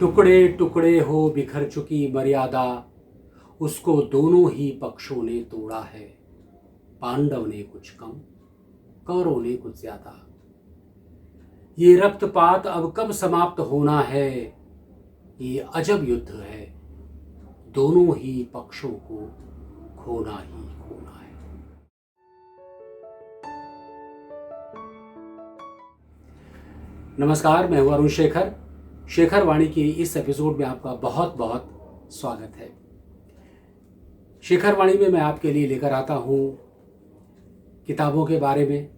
टुकड़े टुकड़े हो बिखर चुकी मर्यादा, उसको दोनों ही पक्षों ने तोड़ा है। पांडव ने कुछ कम, कौरव ने कुछ ज्यादा। ये रक्तपात अब कब समाप्त होना है? ये अजब युद्ध है, दोनों ही पक्षों को खोना ही खोना है। नमस्कार, मैं हूं अरुण शेखर। शेखर वाणी की इस एपिसोड में आपका बहुत बहुत स्वागत है। शेखर वाणी में मैं आपके लिए लेकर आता हूं किताबों के बारे में,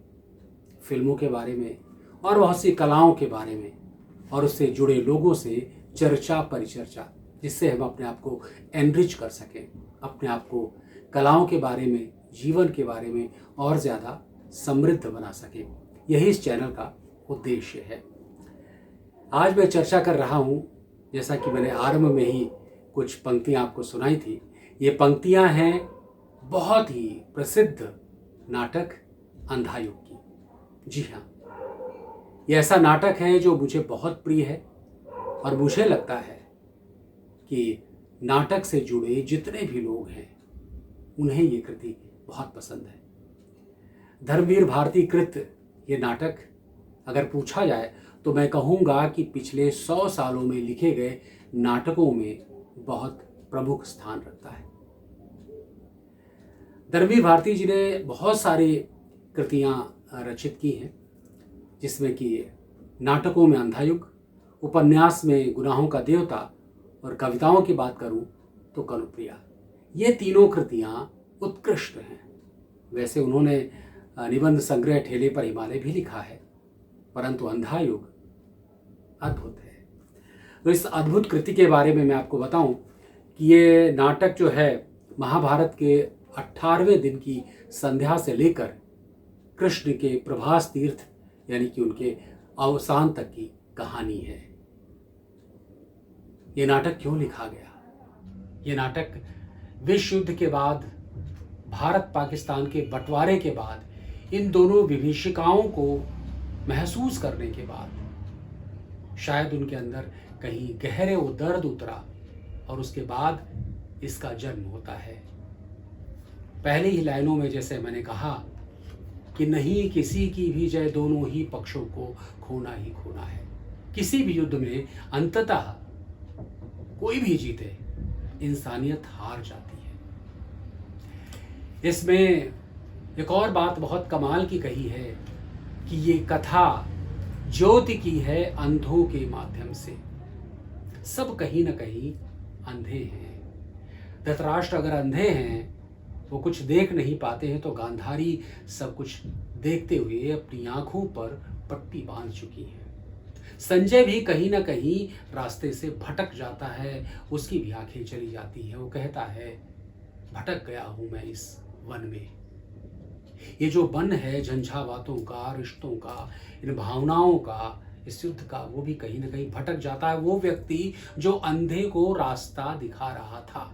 फिल्मों के बारे में और बहुत सी कलाओं के बारे में और उससे जुड़े लोगों से चर्चा परिचर्चा, जिससे हम अपने आप को एनरिच कर सकें, अपने आप को कलाओं के बारे में, जीवन के बारे में और ज़्यादा समृद्ध बना सकें। यही इस चैनल का उद्देश्य है। आज मैं चर्चा कर रहा हूँ, जैसा कि मैंने आरंभ में ही कुछ पंक्तियाँ आपको सुनाई थी। ये पंक्तियाँ हैं बहुत ही प्रसिद्ध नाटक अंधायुग की। जी हाँ, ये ऐसा नाटक है जो मुझे बहुत प्रिय है और मुझे लगता है कि नाटक से जुड़े जितने भी लोग हैं उन्हें ये कृति बहुत पसंद है। धर्मवीर भारती कृत ये नाटक अगर पूछा जाए तो मैं कहूँगा कि पिछले 100 सालों में लिखे गए नाटकों में बहुत प्रमुख स्थान रखता है। धर्मवीर भारती जी ने बहुत सारी कृतियाँ रचित की हैं, जिसमें कि नाटकों में अंधायुग, उपन्यास में गुनाहों का देवता और कविताओं की बात करूं तो कनुप्रिया। ये तीनों कृतियां उत्कृष्ट हैं। वैसे उन्होंने निबंध संग्रह ठेले पर हिमालय भी लिखा है, परंतु अंधायुग अद्भुत है। तो इस अद्भुत कृति के बारे में मैं आपको बताऊं कि ये नाटक जो है महाभारत के 18वें दिन की संध्या से लेकर कृष्ण के प्रभास तीर्थ यानी कि उनके अवसान तक की कहानी है। ये नाटक क्यों लिखा गया? ये नाटक विश्व युद्ध के बाद, भारत पाकिस्तान के बंटवारे के बाद, इन दोनों विभीषिकाओं को महसूस करने के बाद शायद उनके अंदर कहीं गहरे वो दर्द उतरा और उसके बाद इसका जन्म होता है। पहले ही लाइनों में जैसे मैंने कहा कि नहीं किसी की भी जय, दोनों ही पक्षों को खोना ही खोना है। किसी भी युद्ध में अंततः कोई भी जीते, इंसानियत हार जाती है। इसमें एक और बात बहुत कमाल की कही है कि ये कथा ज्योति की है अंधों के माध्यम से। सब कहीं ना कहीं अंधे हैं। धृतराष्ट्र अगर अंधे हैं, वो कुछ देख नहीं पाते हैं, तो गांधारी सब कुछ देखते हुए अपनी आंखों पर पट्टी बांध चुकी है। संजय भी कहीं ना कहीं रास्ते से भटक जाता है, उसकी भी आंखें चली जाती हैं। वो कहता है भटक गया हूं मैं इस वन में। ये जो वन है झंझावातों का, रिश्तों का, इन भावनाओं का, इस युद्ध का, वो भी कहीं ना कहीं भटक जाता है। वो व्यक्ति जो अंधे को रास्ता दिखा रहा था।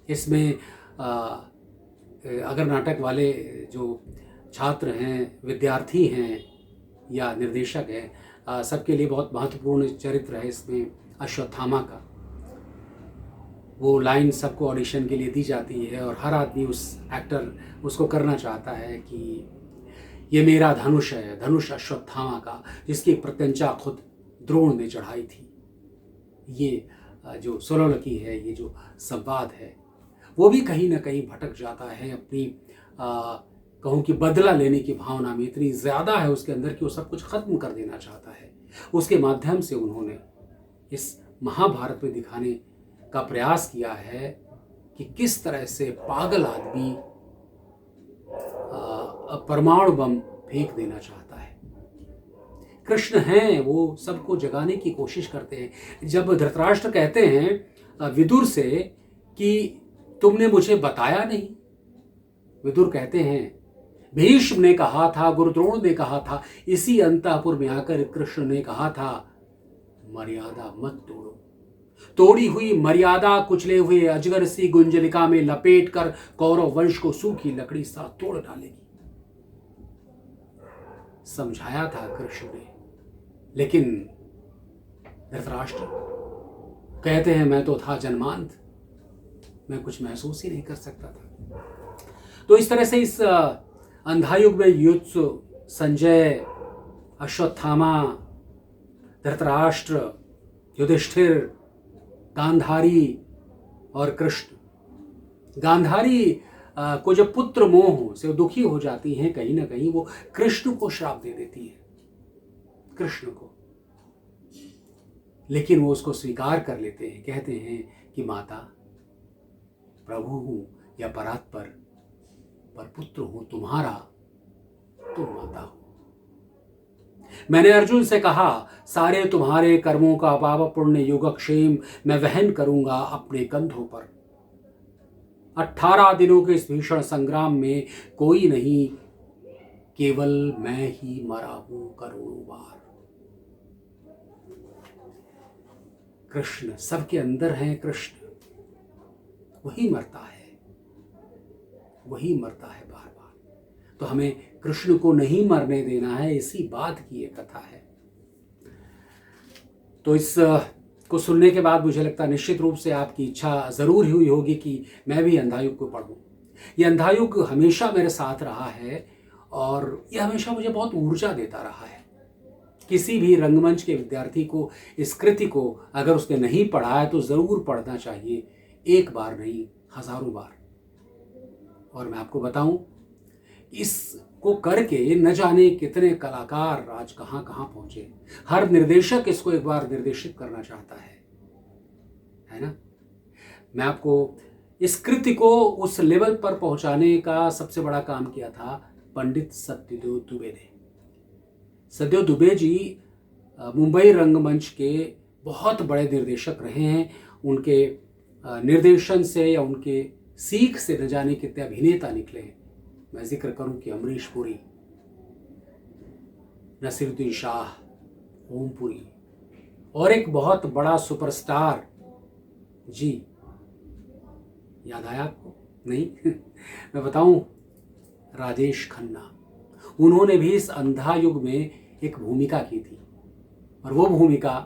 इसमें अगर नाटक वाले जो छात्र हैं, विद्यार्थी हैं या निर्देशक हैं, सबके लिए बहुत महत्वपूर्ण चरित्र है इसमें अश्वत्थामा का। वो लाइन सबको ऑडिशन के लिए दी जाती है और हर आदमी उस एक्टर उसको करना चाहता है कि ये मेरा धनुष है, धनुष अश्वत्थामा का, जिसकी प्रत्यंचा खुद द्रोण ने चढ़ाई थी। ये जो सोलंकी है, ये जो संवाद है, वो भी कहीं ना कहीं भटक जाता है। अपनी कहूँ कि बदला लेने की भावना में इतनी ज़्यादा है उसके अंदर कि वो सब कुछ ख़त्म कर देना चाहता है। उसके माध्यम से उन्होंने इस महाभारत में दिखाने का प्रयास किया है कि किस तरह से पागल आदमी परमाणु बम फेंक देना चाहता है। कृष्ण हैं, वो सबको जगाने की कोशिश करते हैं। जब धृतराष्ट्र कहते हैं विदुर से कि तुमने मुझे बताया नहीं, विदुर कहते हैं भीष्म ने कहा था, गुरुद्रोण ने कहा था, इसी अंतःपुर में आकर कृष्ण ने कहा था मर्यादा मत तोड़ो। तोड़ी हुई मर्यादा कुचले हुए अजगर सी गुंजलिका में लपेट कर कौरव वंश को सूखी लकड़ी सा तोड़ डालेगी। समझाया था कृष्ण ने, लेकिन धृतराष्ट्र कहते हैं मैं तो था जन्मांध, मैं कुछ महसूस ही नहीं कर सकता था। तो इस तरह से इस अंधायुग में युत्सु, संजय, अश्वत्थामा, धृतराष्ट्र, युधिष्ठिर, गांधारी और कृष्ण। गांधारी को जब पुत्र मोह से दुखी हो जाती हैं, कहीं ना कहीं वो कृष्ण को श्राप दे देती है, कृष्ण को। लेकिन वो उसको स्वीकार कर लेते हैं, कहते हैं कि माता, प्रभु हूं या परात्पर, पर पुत्र हूं तुम्हारा, तुम माता हो। मैंने अर्जुन से कहा, सारे तुम्हारे कर्मों का पाप पुण्य योगक्षेम मैं वहन करूंगा अपने कंधों पर। 18 दिनों के इस भीषण संग्राम में कोई नहीं, केवल मैं ही मरा हूं करोड़ों बार। कृष्ण सबके अंदर हैं, कृष्ण वही मरता है, वही मरता है बार बार। तो हमें कृष्ण को नहीं मरने देना है, इसी बात की ये कथा है। तो इस को सुनने के बाद मुझे लगता है निश्चित रूप से आपकी इच्छा जरूर हुई होगी कि मैं भी अंधायुग को पढ़ूं। ये अंधायुग हमेशा मेरे साथ रहा है और यह हमेशा मुझे बहुत ऊर्जा देता रहा है। किसी भी रंगमंच के विद्यार्थी को इस कृति को अगर उसने नहीं पढ़ा है तो जरूर पढ़ना चाहिए, एक बार नहीं, हजारों बार। और मैं आपको बताऊं, इसको करके न जाने कितने कलाकार आज कहां कहां पहुंचे। हर निर्देशक इसको एक बार निर्देशित करना चाहता है ना। मैं आपको इस कृति को उस लेवल पर पहुंचाने का सबसे बड़ा काम किया था पंडित सत्यदेव दुबे ने। सत्यदेव दुबे जी मुंबई रंगमंच के बहुत बड़े निर्देशक रहे हैं। उनके निर्देशन से या उनके सीख से न जाने कितने अभिनेता निकले हैं। मैं जिक्र करूं कि अमरीश पुरी, नसीरुद्दीन शाह, ओमपुरी और एक बहुत बड़ा सुपरस्टार, जी याद आया आपको? नहीं मैं बताऊं, राजेश खन्ना। उन्होंने भी इस अंधा युग में एक भूमिका की थी, और वो भूमिका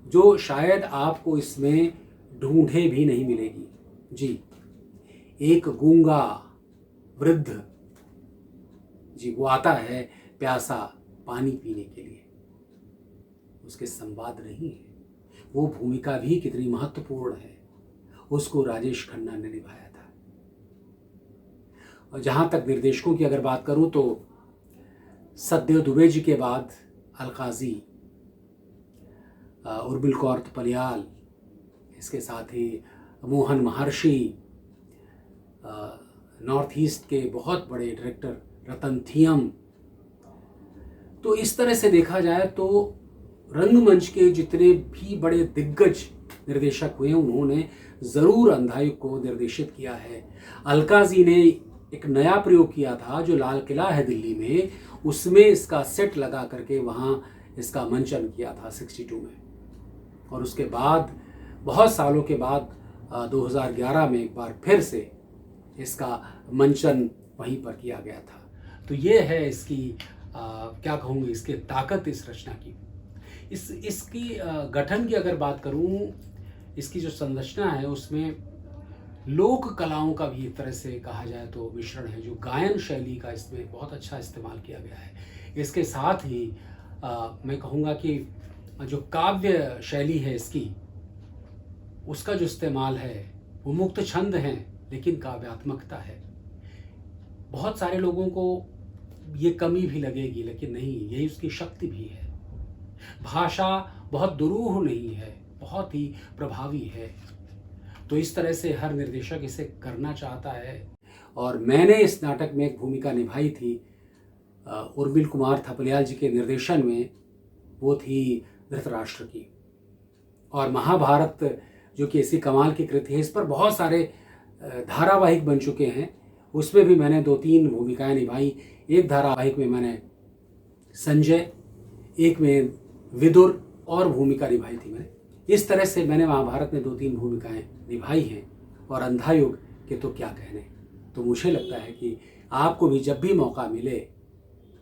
जो शायद आपको इसमें ढूंढे भी नहीं मिलेगी। जी, एक गूंगा वृद्ध, जी वो आता है प्यासा पानी पीने के लिए, उसके संवाद नहीं है। वो भूमिका भी कितनी महत्वपूर्ण है, उसको राजेश खन्ना ने निभाया था। और जहां तक निर्देशकों की अगर बात करूं तो सत्यदेव दुबे जी के बाद अलकाजी, उर्मिल कौर थपलियाल, इसके साथ ही मोहन महर्षि, नॉर्थ ईस्ट के बहुत बड़े डायरेक्टर रतन थियम। तो इस तरह से देखा जाए तो रंगमंच के जितने भी बड़े दिग्गज निर्देशक हुए उन्होंने ज़रूर अंधायुग को निर्देशित किया है। अलकाजी ने एक नया प्रयोग किया था जो लाल किला है दिल्ली में, उसमें इसका सेट लगा करके वहाँ इसका मंचन किया था 62 में। और उसके बाद बहुत सालों के बाद 2011 में एक बार फिर से इसका मंचन वहीं पर किया गया था। तो ये है इसकी क्या कहूँगी, इसकी ताकत इस रचना की। इसकी गठन की अगर बात करूँ, इसकी जो संरचना है उसमें लोक कलाओं का भी एक तरह से कहा जाए तो मिश्रण है। जो गायन शैली का इसमें बहुत अच्छा इस्तेमाल किया गया है। इसके साथ ही मैं कहूँगा कि जो काव्य शैली है इसकी, उसका जो इस्तेमाल है वो मुक्त छंद हैं लेकिन काव्यात्मकता है। बहुत सारे लोगों को ये कमी भी लगेगी, लेकिन नहीं, यही उसकी शक्ति भी है। भाषा बहुत दुरूह नहीं है, बहुत ही प्रभावी है। तो इस तरह से हर निर्देशक इसे करना चाहता है। और मैंने इस नाटक में एक भूमिका निभाई थी उर्मिल कुमार थपलियाल जी के निर्देशन में, वो थी धृतराष्ट्र की। और महाभारत जो कि ऐसी कमाल की कृति है, इस पर बहुत सारे धारावाहिक बन चुके हैं, उसमें भी मैंने 2-3 भूमिकाएं निभाई। एक धारावाहिक में मैंने संजय, एक में विदुर और भूमिका निभाई थी मैंने। इस तरह से मैंने महाभारत में 2-3 भूमिकाएं निभाई हैं। और अंधायुग के तो क्या कहने। तो मुझे लगता है कि आपको भी जब भी मौका मिले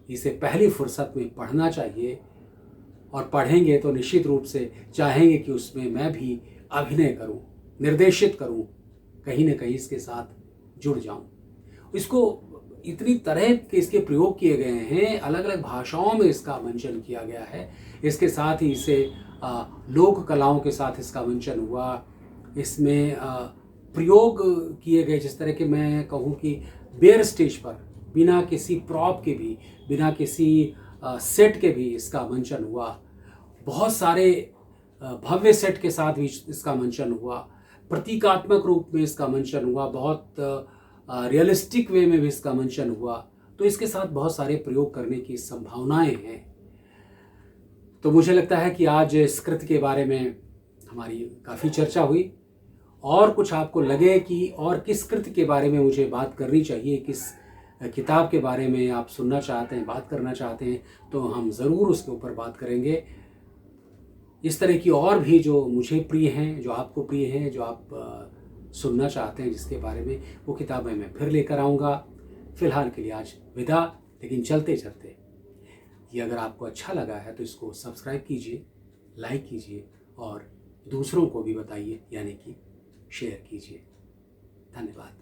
इसे पहली फुर्सत में पढ़ना चाहिए और पढ़ेंगे तो निश्चित रूप से चाहेंगे कि उसमें मैं भी अभिनय करूं, निर्देशित करूं, कहीं ना कहीं इसके साथ जुड़ जाऊं। इसको इतनी तरह के इसके प्रयोग किए गए हैं, अलग अलग भाषाओं में इसका मंचन किया गया है। इसके साथ ही इसे लोक कलाओं के साथ इसका मंचन हुआ। इसमें प्रयोग किए गए, जिस तरह के मैं कहूँ कि बेयर स्टेज पर बिना किसी प्रॉप के भी, बिना किसी सेट के भी इसका मंचन हुआ। बहुत सारे भव्य सेट के साथ भी इसका मंचन हुआ। प्रतीकात्मक रूप में इसका मंचन हुआ। बहुत रियलिस्टिक वे में भी इसका मंचन हुआ। तो इसके साथ बहुत सारे प्रयोग करने की संभावनाएं हैं। तो मुझे लगता है कि आज इस कृति के बारे में हमारी काफ़ी चर्चा हुई। और कुछ आपको लगे कि और किस कृति के बारे में मुझे बात करनी चाहिए, किस किताब के बारे में आप सुनना चाहते हैं, बात करना चाहते हैं, तो हम ज़रूर उसके ऊपर बात करेंगे। इस तरह की और भी जो मुझे प्रिय हैं, जो आपको प्रिय हैं, जो आप सुनना चाहते हैं, जिसके बारे में, वो किताबें मैं फिर लेकर आऊँगा। फ़िलहाल के लिए आज विदा। लेकिन चलते चलते, ये अगर आपको अच्छा लगा है तो इसको सब्सक्राइब कीजिए, लाइक कीजिए और दूसरों को भी बताइए, यानी कि शेयर कीजिए। धन्यवाद।